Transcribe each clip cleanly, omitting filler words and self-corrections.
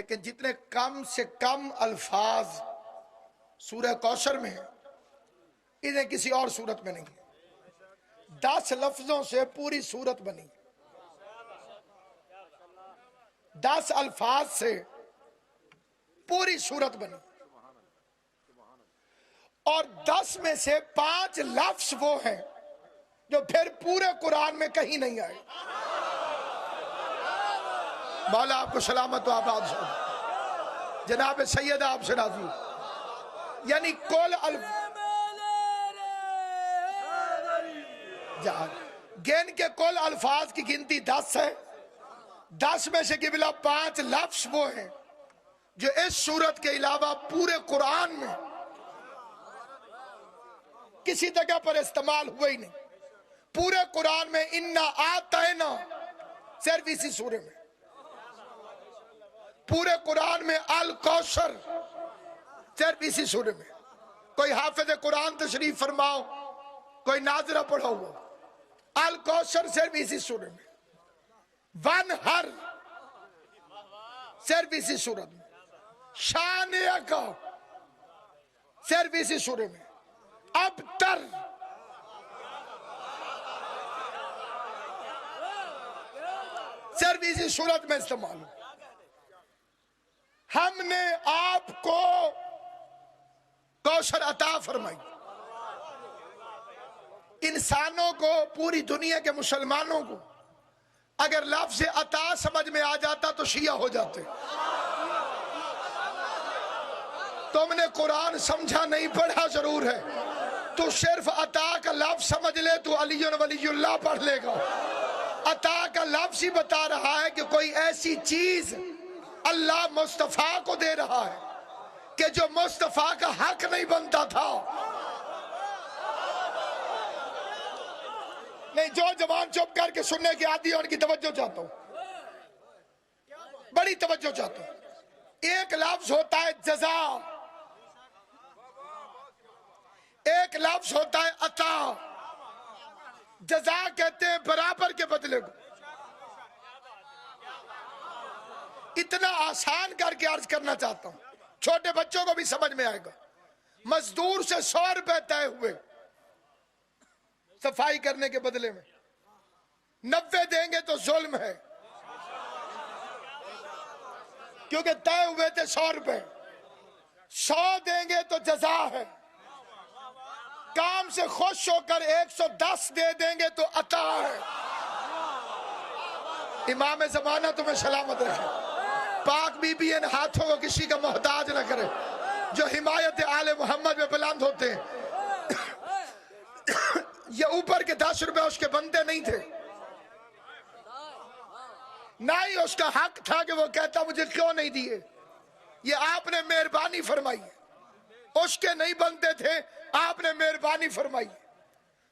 لیکن جتنے کم سے کم الفاظ سورہ کوثر میں ہیں انہیں کسی اور صورت میں نہیں ہے. 10 لفظوں سے پوری صورت بنی, 10 الفاظ سے پوری صورت بنی, اور 10 میں سے 5 لفظ وہ ہیں جو پھر پورے قرآن میں کہیں نہیں آئے. مولا آپ کو سلامت و آباد ہو. جناب سید آپ سے راضی ہو. یعنی کل گن کے کل الفاظ کی گنتی 10 ہے. 10 میں سے قبلہ 5 لفظ وہ ہیں جو اس صورت کے علاوہ پورے قرآن میں کسی جگہ پر استعمال ہوئے ہی نہیں. پورے قرآن میں انا آتینا صرف اسی سورے میں. پورے قرآن میں الکوثر صرف اسی سورے میں. کوئی حافظ قرآن تشریف فرماؤ, کوئی ناظرہ پڑھا ہوا, الکوثر صرف اسی سورے میں. ونہر صرف اسی سورت میں. شانیہ کا صرف اسی سورے میں. ابتر صرف اسی صورت میں استعمال ہو. ہم نے آپ کو کوثر عطا فرمائی. انسانوں کو, پوری دنیا کے مسلمانوں کو اگر لفظ عطا سمجھ میں آ جاتا تو شیعہ ہو جاتے. تم نے قرآن سمجھا نہیں, پڑھا ضرور ہے. تو صرف عطا کا لفظ سمجھ لے تو علی ولی اللہ پڑھ لے گا. عطا کا لفظ ہی بتا رہا ہے کہ کوئی ایسی چیز اللہ مصطفیٰ کو دے رہا ہے کہ جو مصطفیٰ کا حق نہیں بنتا تھا. نہیں, جو جوان چپ کر کے سننے کی عادی ہے ان کی توجہ چاہتا ہوں, بڑی توجہ چاہتا ہوں. ایک لفظ ہوتا ہے جزا, ایک لفظ ہوتا ہے عطا. جزا کہتے ہیں برابر کے بدلے کو. اتنا آسان کر کے عرض کرنا چاہتا ہوں, چھوٹے بچوں کو بھی سمجھ میں آئے گا. مزدور سے 100 روپے طے ہوئے صفائی کرنے کے بدلے میں, 90 دیں گے تو ظلم ہے, کیونکہ طے ہوئے تھے 100 روپے. 100 دیں گے تو جزا ہے. کام سے خوش ہو کر 110 دے دیں گے تو عطا ہے. امام زمانہ تمہیں سلامت رکھے. پاک بی بی ان ہاتھوں کو کسی کا محتاج نہ کرے جو حمایت آل محمد میں بلند ہوتے ہیں. یہ اوپر کے 10 روپے اس کے بندے نہیں تھے, نہ ہی اس کا حق تھا کہ وہ کہتا مجھے کیوں نہیں دیے. یہ آپ نے مہربانی فرمائی. اس کے نہیں بنتے تھے, آپ نے مہربانی فرمائی.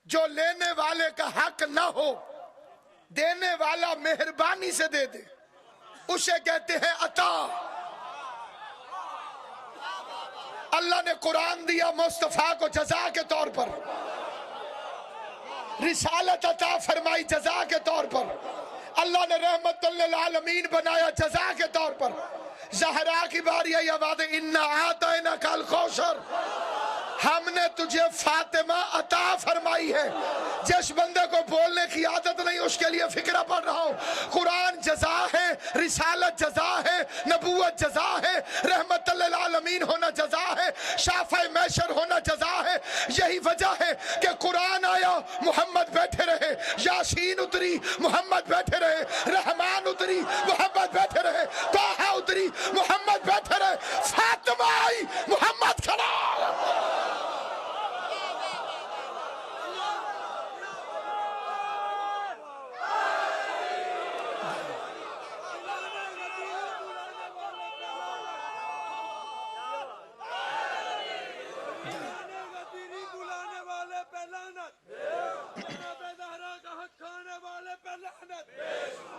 جو لینے والے کا حق نہ ہو, دینے والا مہربانی سے دے دے, اسے کہتے ہیں عطا. اللہ نے قرآن دیا مصطفیٰ کو جزا کے طور پر, رسالت عطا فرمائی جزا کے طور پر, اللہ نے رحمت للعالمین بنایا جزا کے طور پر. زہرا کی باری ہے, یہ وعدہ انا آتیناک الکوثر, ہم نے تجھے فاطمہ عطا فرمائی ہے. جس بندے کو بولنے کی عادت نہیں اس کے لیے فکرہ پڑھ رہا ہوں. قرآن جزا ہے, رسالت جزا ہے, نبوت جزا ہے, رحمت للعالمین ہونا جزا ہے, شافع محشر ہونا جزا ہے. یہی وجہ ہے کہ قرآن آیا محمد بیٹھے رہے, یاسین اتری محمد بیٹھے رہے, رحمان اتری محمد بیٹھے رہے, طٰہٰ اتری محمد بیٹھے رہے, فاطمہ آئی محمد کھڑا.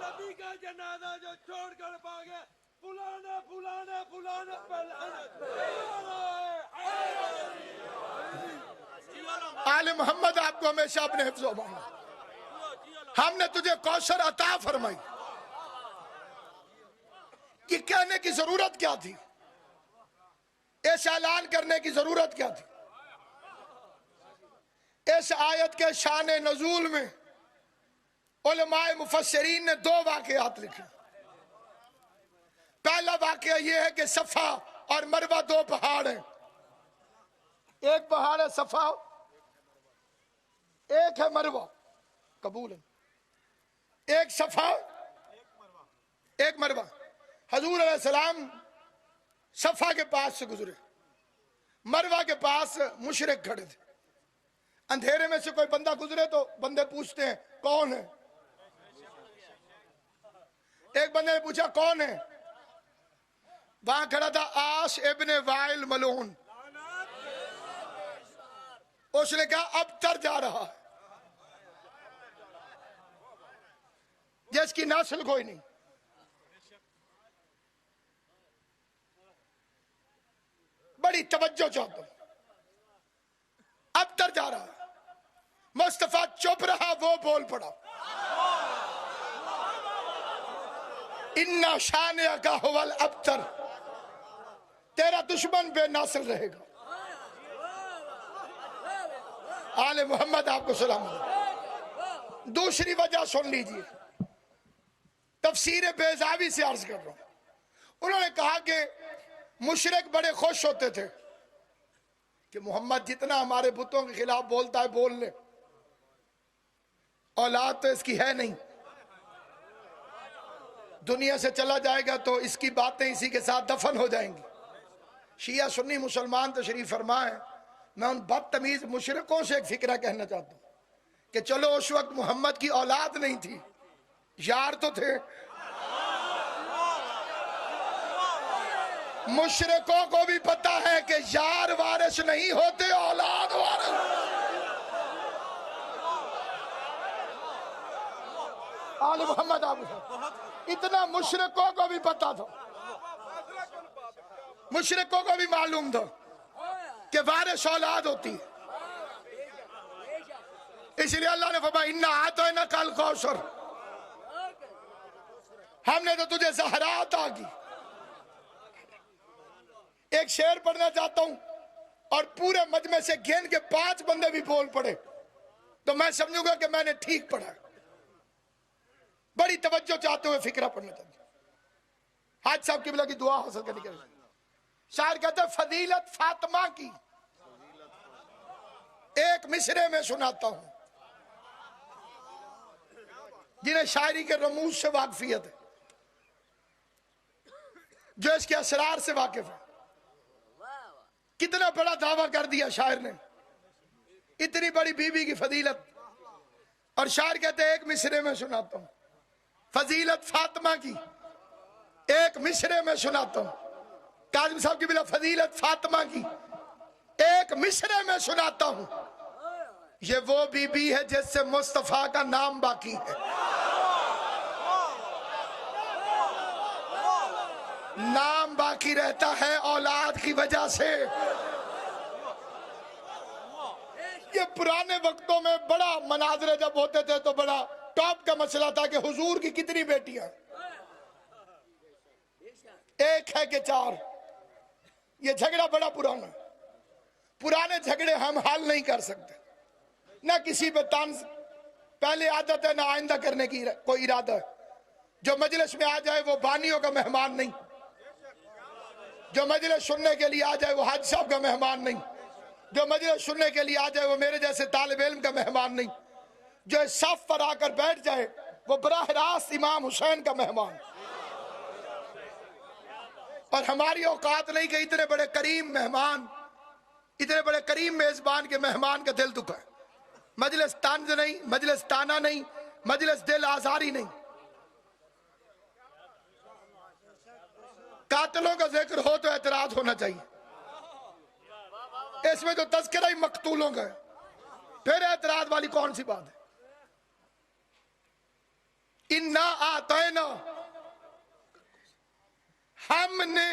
نبی کا جنازہ جو چھوڑ کر بھاگے, فلانا فلانا فلانا آل محمد آپ کو ہمیشہ اپنے حفظ و امان. ہم نے تجھے کوثر عطا فرمائی. یہ کہنے کی ضرورت کیا تھی؟ ایسا اعلان کرنے کی ضرورت کیا تھی؟ اس آیت کے شان نزول میں علماء مفسرین نے دو واقعات لکھے. پہلا واقعہ یہ ہے کہ صفا اور مروہ دو پہاڑ ہیں. ایک پہاڑ ہے صفا، ایک ہے مروہ. قبول ہے. ایک صفا ایک مروہ. حضور علیہ السلام صفا کے پاس سے گزرے، مروہ کے پاس مشرک کھڑے تھے. اندھیرے میں سے کوئی بندہ گزرے تو بندے پوچھتے ہیں کون ہے؟ ایک بندے نے پوچھا کون ہے؟ وہاں کھڑا تھا آس ابن وائل ملعون. اس نے کہا اب تر جا رہا ہے، جس کی نسل کوئی نہیں. بڑی توجہ چاہتا ہوں. اب تر جا رہا ہے. مصطفیٰ چپ رہا، وہ بول پڑا اِنَّا شَانِئَكَ هُوَ الْأَبْتَرُ، تیرا دشمن بے نسل رہے گا. آل محمد آپ کو سلام علیکم. دوسری وجہ سن لیجئے، تفسیر بیضاوی سے عرض کر رہا ہوں. انہوں نے کہا کہ مشرک بڑے خوش ہوتے تھے کہ محمد جتنا ہمارے بتوں کے خلاف بولتا ہے بول لے، اولاد تو اس کی ہے نہیں، دنیا سے چلا جائے گا تو اس کی باتیں اسی کے ساتھ دفن ہو جائیں گی. شیعہ سنی مسلمان تشریف فرمائیں. میں ان بدتمیز مشرکوں سے ایک فکرہ کہنا چاہتا ہوں کہ چلو اس وقت محمد کی اولاد نہیں تھی، یار تو تھے. مشرکوں کو بھی پتا ہے کہ یار وارث نہیں ہوتے، اولاد وارث. آل محمد آپ اتنا مشرکوں کو بھی پتا تھا، مشرکوں کو بھی معلوم تھا کہ وارث اولاد ہوتی ہے. اس لیے اللہ نے فرمایا اِنَّا أَعْطَيْنَاكَ الْكَوْثَرَ، ہم نے تو تجھے زہرا عطا کی. ایک شعر پڑھنا چاہتا ہوں اور پورے مجمع سے گن کے 5 بندے بھی بول پڑے تو میں سمجھوں گا کہ میں نے ٹھیک پڑھا. بڑی توجہ چاہتے ہوئے فکرہ پڑھنا چاہتا ہوں. حاج صاحب قبلہ کی دعا حاصل کرنے کے لیے شاعر کہتا ہے فضیلت فاطمہ کی ایک مصرے میں سناتا ہوں. جنہیں شاعری کے رموز سے واقفیت ہے، جو اس کے اسرار سے واقف ہے. کتنا بڑا دعویٰ کر دیا شاعر نے، اتنی بڑی بی بی کی فضیلت. اور شاعر کہتے ہیں ایک مصرے میں سناتا ہوں فضیلت فاطمہ کی، ایک مصرے میں سناتا ہوں. کاظم صاحب کی بلا فضیلت فاطمہ کی ایک مصرے میں سناتا ہوں. یہ وہ بی بی ہے جس سے مصطفیٰ کا نام باقی ہے. نام باقی رہتا ہے اولاد کی وجہ سے. یہ پرانے وقتوں میں بڑا مناظرے جب ہوتے تھے تو بڑا ٹاپ کا مسئلہ تھا کہ حضور کی کتنی بیٹیاں، ایک ہے کہ 4. یہ جھگڑا بڑا پرانا. پرانے جھگڑے ہم حل نہیں کر سکتے، نہ کسی پہ طنز پہلے عادت ہے نہ آئندہ کرنے کی کوئی ارادہ ہے. جو مجلس میں آ جائے وہ بانیوں کا مہمان نہیں، جو مجلس سننے کے لیے آ جائے وہ حاج صاحب کا مہمان نہیں، جو مجلس سننے کے لیے آ جائے وہ میرے جیسے طالب علم کا مہمان نہیں، جو اس صف پر آ کر بیٹھ جائے وہ براہ راست امام حسین کا مہمان. اور ہماری اوقات نہیں کہ اتنے بڑے کریم مہمان، اتنے بڑے کریم میزبان کے مہمان کا دل دکھا ہے. مجلس طنز نہیں، مجلس تانا نہیں، مجلس دل آزاری نہیں. قاتلوں کا ذکر ہو تو اعتراض ہونا چاہیے. اس میں تو تذکرہ ہی مقتولوں کا ہے، پھر اعتراض والی کون سی بات ہے؟ اِنَّا آتَيْنَا، ہم نے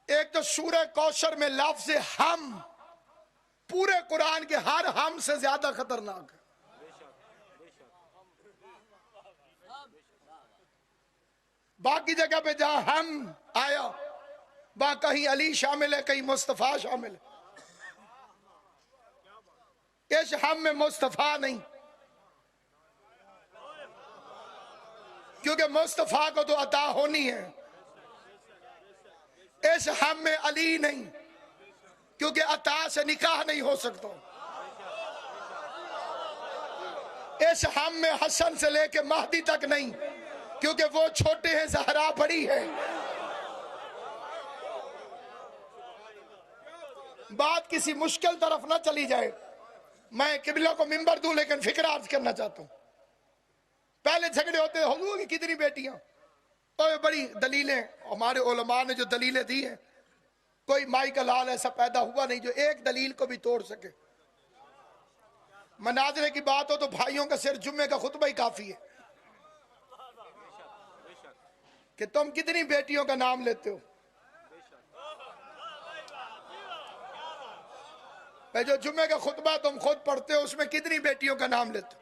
ایک تو سورہ کوثر میں لفظ ہم پورے قرآن کے ہر ہم سے زیادہ خطرناک ہے. باقی جگہ پہ جہاں ہم آیا وہاں کہیں علی شامل ہے، کہیں مصطفیٰ شامل ہے. اس ہم میں مصطفیٰ نہیں، کیونکہ مصطفیٰ کو تو عطا ہونی ہے. اس ہم میں علی نہیں، کیونکہ عطا سے نکاح نہیں ہو سکتا. اس ہم میں حسن سے لے کے مہدی تک نہیں، کیونکہ وہ چھوٹے ہیں، زہرا بڑی ہے. بات کسی مشکل طرف نہ چلی جائے. میں قبلہ کو منبر دوں لیکن فکر عرض کرنا چاہتا ہوں. پہلے جھگڑے ہوتے ہیں حضور کی کتنی بیٹیاں، اور بڑی دلیلیں ہمارے علماء نے جو دلیلیں دی ہیں، کوئی مائی کا لال ایسا پیدا ہوا نہیں جو ایک دلیل کو بھی توڑ سکے. مناظرے کی بات ہو تو بھائیوں کا صرف جمعے کا خطبہ ہی کافی ہے کہ تم کتنی بیٹیوں کا نام لیتے ہو. جو جمعے کا خطبہ تم خود پڑھتے ہو اس میں کتنی بیٹیوں کا نام لیتے ہو.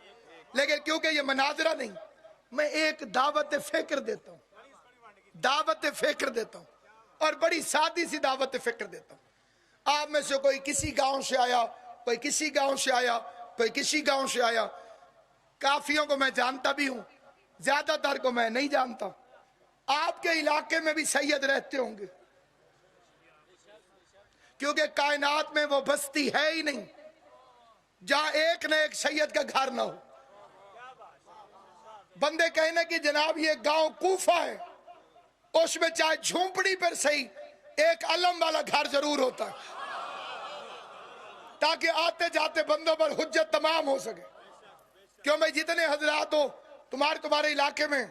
لیکن کیونکہ یہ مناظرہ نہیں، میں ایک دعوت فکر دیتا ہوں، دعوت فکر دیتا ہوں، اور بڑی سادی سی دعوت فکر دیتا ہوں. آپ میں سے کوئی کسی گاؤں سے آیا، کوئی کسی گاؤں سے آیا، کوئی کسی گاؤں سے آیا. کافیوں کو میں جانتا بھی ہوں، زیادہ تر کو میں نہیں جانتا. آپ کے علاقے میں بھی سید رہتے ہوں گے، کیونکہ کائنات میں وہ بستی ہے ہی نہیں جہاں ایک نہ ایک سید کا گھر نہ ہو. بندے کہنے کہ جناب یہ گاؤں کوفہ ہے، اس میں چاہے جھونپڑی پر صحیح ایک علم والا گھر ضرور ہوتا ہے، تاکہ آتے جاتے بندوں پر حجت تمام ہو سکے. کیوں میں جتنے حضرات ہو تمہارے علاقے میں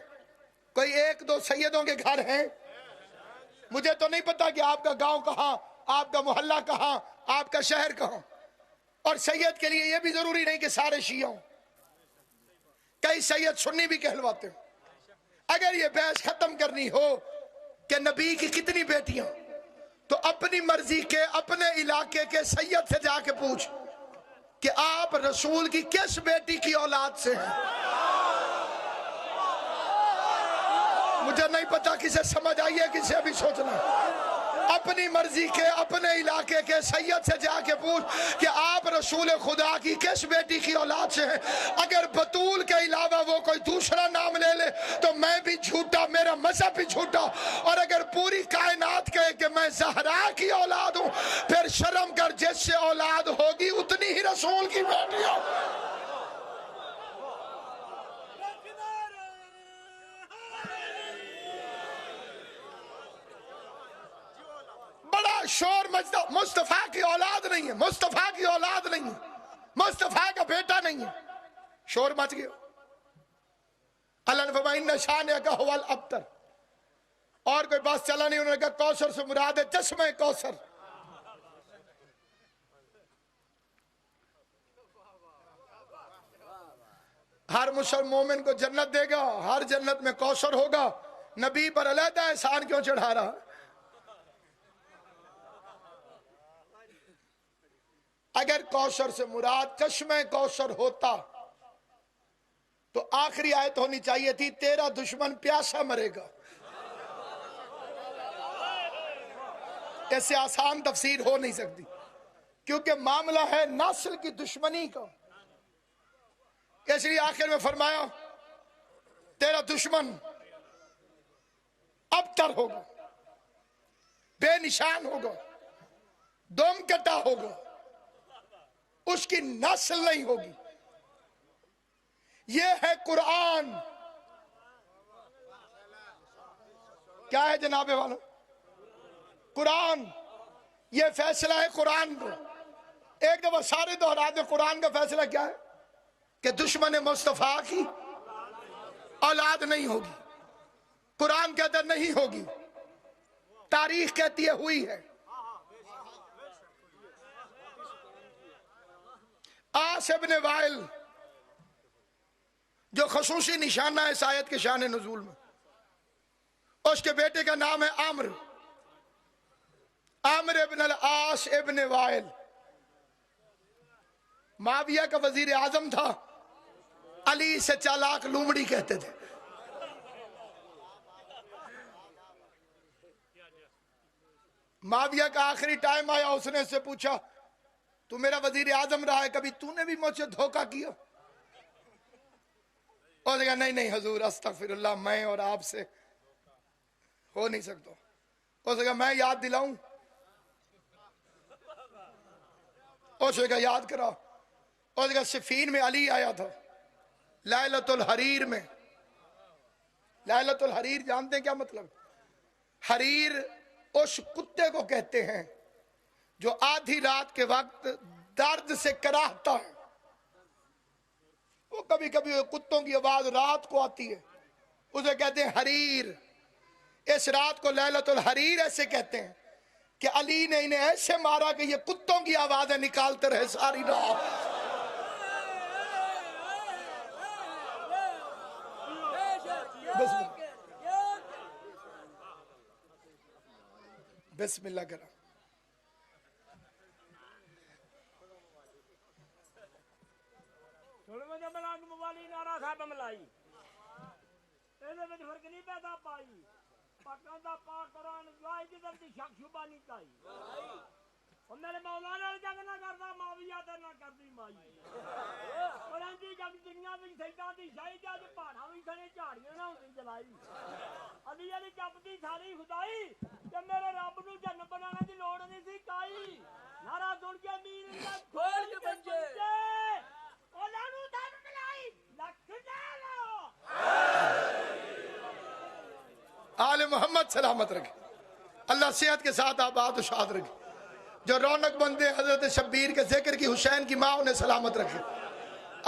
کوئی ایک دو سیدوں کے گھر ہیں؟ مجھے تو نہیں پتا کہ آپ کا گاؤں کہاں، آپ کا محلہ کہاں، آپ کا شہر کہاں. اور سید کے لیے یہ بھی ضروری نہیں کہ سارے شیعہ ہوں، کئی سید سنی بھی کہلواتے ہیں. اگر یہ بحث ختم کرنی ہو کہ نبی کی کتنی بیٹیاں، تو اپنی مرضی کے اپنے علاقے کے سید سے جا کے پوچھ کہ آپ رسول کی کس بیٹی کی اولاد سے ہیں. مجھے نہیں پتا کسے سمجھ آئی ہے، کسے ابھی سوچنا. اپنی مرضی کے اپنے علاقے کے سید سے جا کے پوچھ کہ آپ رسول خدا کی کس بیٹی کی اولاد سے ہیں. اگر بطول کے علاوہ وہ کوئی دوسرا نام لے لے تو میں بھی جھوٹا، میرا مذہب بھی جھوٹا. اور اگر پوری کائنات کہے کہ میں زہرا کی اولاد ہوں، پھر شرم کر، جس سے اولاد ہوگی اتنی ہی رسول کی بیٹی ہو. شور مجدہ مصطفیٰ کی اولاد نہیں ہے، مصطفیٰ کی اولاد نہیں ہے، مصطفیٰ کا بیٹا نہیں ہے. شور مچ گیا. اللہ نے فرمایا ان شانئک ھو الابتر. اور کوئی بات چلا نہیں. انہوں نے کہا کوثر سے مراد ہے چشمہ کوثر. ہر مسلم مومن کو جنت دے گا، ہر جنت میں کوثر ہوگا. نبی پر علیحدہ احسان کیوں چڑھا رہا؟ اگر کوثر سے مراد چشمہ کوثر ہوتا تو آخری آیت ہونی چاہیے تھی تیرا دشمن پیاسا مرے گا. ایسے آسان تفسیر ہو نہیں سکتی، کیونکہ معاملہ ہے نسل کی دشمنی کا. اس لیے آخر میں فرمایا تیرا دشمن ابتر ہوگا، بے نشان ہوگا، دوم کٹا ہوگا، اس کی نسل نہیں ہوگی. یہ ہے قرآن. کیا ہے جناب والو؟ قرآن. یہ فیصلہ ہے قرآن کو. ایک دفعہ سارے دوہرا دیں قرآن کا فیصلہ کیا ہے کہ دشمن مصطفیٰ کی اولاد نہیں ہوگی. قرآن کہتا نہیں ہوگی، تاریخ کہتی ہے ہوئی ہے. عاص ابن وائل جو خصوصی نشانہ ہے اس آیت کے شان نزول میں، اس کے بیٹے کا نام ہے عامر. عامر ابن العاص ابن وائل معاویہ کا وزیر اعظم تھا. علی سے چالاک لومڑی کہتے تھے. معاویہ کا آخری ٹائم آیا, اس نے اس سے پوچھا تو میرا وزیر اعظم رہا ہے, کبھی تو نے بھی مجھ سے دھوکہ کیا؟ اس نے کہا نہیں حضور استغفر اللہ, میں اور آپ سے ہو نہیں سکتا. اس نے کہا میں یاد دلاؤں؟ اس نے کہا یاد کرا. اس نے کہا صفین میں علی آیا تھا, لیلۃ الحریر میں. لیلۃ الحریر جانتے ہیں کیا مطلب؟ حریر اس کتے کو کہتے ہیں جو آدھی رات کے وقت درد سے کراہتا ہے. وہ کبھی کبھی کتوں کی آواز رات کو آتی ہے, اسے کہتے ہیں حریر. اس رات کو لیلۃ الحریر ایسے کہتے ہیں کہ علی نے انہیں ایسے مارا کہ یہ کتوں کی آوازیں نکالتے رہے ساری رات. بسم اللہ کرا. مجھے ملانگ موالی نارا صاحب ملائی ایدے میں فرق نہیں پیدا پائی. پاکان دا پاک قرآن جوائی کی طرف شک شبہ نہیں کائی. اور میرے مولانا جنگ نہ کرتا معاویہ تے نہ کردی مائی. اور انجی جنگ دنیا میں سیدہ دی شاہد ہے جو پہاڑا بھی سنے جھاڑیاں نہ ہوتی جلائی. علی علی جپتی ساری خدائی کہ میرے رب نو جن بنانا دی لوڑ نہیں سی کائی. نارا سن کے میر اللہ کھول کے بنجے اولانو دن ملائی لکھ دے لو. آل محمد سلامت رکھے, اللہ صحت کے ساتھ آباد و شاد رکھے. جو رونق بندے حضرت شبیر کے ذکر کی حسین کی ماں انہیں سلامت رکھے.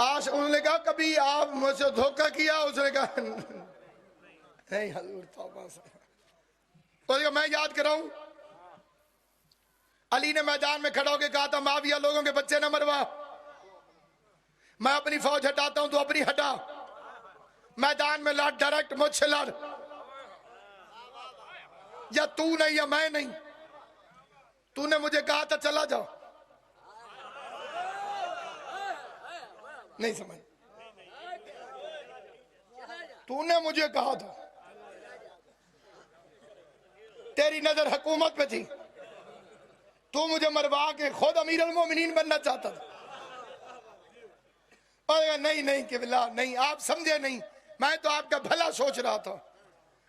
آج انہوں نے کہا کبھی آپ مجھ سے دھوکہ کیا؟ اس نے کہا نہیں حضور توبہ سے. اس نے کہا میں یاد کراؤں؟ علی نے میدان میں کھڑا ہو کے کہا تھا معاویہ لوگوں کے بچے نہ مروا, میں اپنی فوج ہٹاتا ہوں تو اپنی ہٹا, میدان میں لڑ, ڈائریکٹ مجھ سے لڑ, یا تو نہیں یا میں نہیں. تو نے مجھے کہا تھا چلا جاؤ, نہیں سمجھ. تو نے مجھے کہا تھا, تیری نظر حکومت پہ تھی, تو مجھے مروا کے خود امیر المومنین بننا چاہتا تھا. اور نہیں قبلہ نہیں, آپ سمجھے نہیں, میں تو آپ کا بھلا سوچ رہا تھا.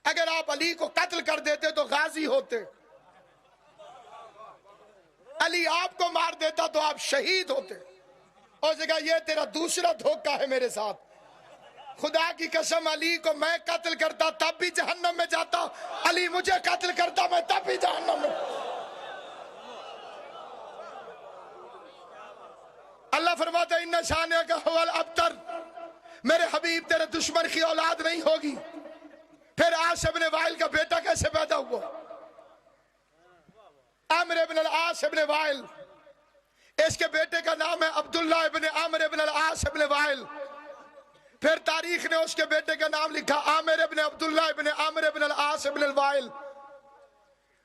اگر آپ علی کو قتل کر دیتے تو غازی ہوتے, علی آپ کو مار دیتا تو آپ شہید ہوتے. اور جگہ یہ تیرا دوسرا دھوکہ ہے میرے ساتھ. خدا کی قسم علی کو میں قتل کرتا تب بھی جہنم میں جاتا, علی مجھے قتل کرتا میں تب بھی جہنم میں. اللہ فرماتا ہے ان شانئک هو الابتر, میرے حبیب تیرے دشمن کی اولاد نہیں ہوگی. پھر عاص ابن وائل کا بیٹا کیسے پیدا ہوا؟ عامر ابن العاص ابن وائل, اس کے بیٹے کا نام ہے عبداللہ ابن عامر ابن العاص ابن وائل. پھر تاریخ نے اس کے بیٹے کا نام لکھا عامر ابن عبداللہ ابن عامر ابن العاص ابن الوائل.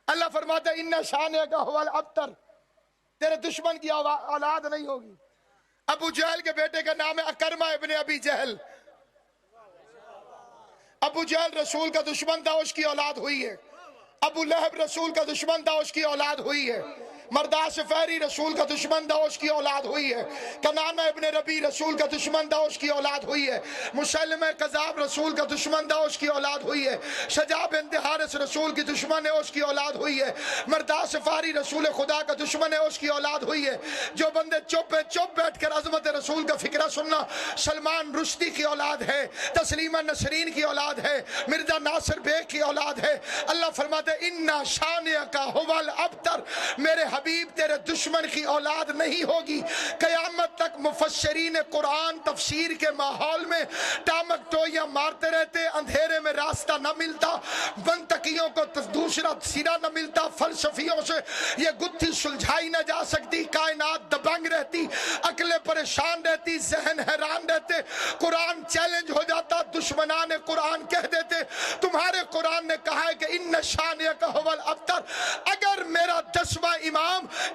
اللہ فرماتا ہے ان شانئک هو الابتر, تیرے دشمن کی اولاد نہیں ہوگی. ابو جہل کے بیٹے کا نام ہے اکرمہ ابن ابی جہل. ابو جہل رسول کا دشمن تھا, اس کی اولاد ہوئی ہے. ابو لہب رسول کا دشمن تھا, اس کی اولاد ہوئی ہے. مرداس فہری رسول کا دشمن تھا, اس کی اولاد ہوئی ہے. کنانہ ابن ربی رسول کا دشمن تھا, اس کی اولاد ہوئی ہے. مسلمہ کذاب رسول کا دشمن تھا, اس کی اولاد ہوئی ہے. شجاع بنت حارث رسول کی دشمن ہے, اس کی اولاد ہوئی ہے. مرداس فہری رسول خدا کا دشمن ہے, اس کی اولاد ہوئی ہے. جو بندے چپ بیٹھ کر عظمت رسول کا فکرہ سننا, سلمان رشدی کی اولاد ہے, تسلیمہ نسرین کی اولاد ہے, مرزا ناصر بیگ کی اولاد ہے. اللہ فرماتے ان شانئک هو الابتر, میرے حبیب تیرے دشمن کی اولاد نہیں ہوگی. قیامت تک مفسرین قرآن تفسیر کے ماحول میں ٹامک ٹوئیاں مارتے رہتے, اندھیرے میں راستہ نہ ملتا, منطقیوں کو دوسرا سرا نہ ملتا, فلسفیوں سے یہ گتھی سلجھائی نہ جا سکتی, کائنات دبنگ رہتی, عقلیں پریشان رہتی, ذہن حیران رہتے. قرآن چیلنج ہو جاتا, دشمنان قرآن کہہ دیتے تمہارے قرآن نے کہا ہے کہ ان شانئک هو الابتر. اگر میرا 10واں امام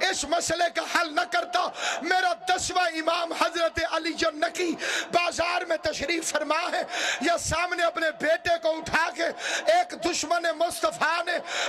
اس مسئلے کا حل نہ کرتا, میرا 10واں امام حضرت علی النقی بازار میں تشریف فرما ہے, یا سامنے اپنے بیٹے کو اٹھا کے ایک دشمن مصطفیٰ نے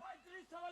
35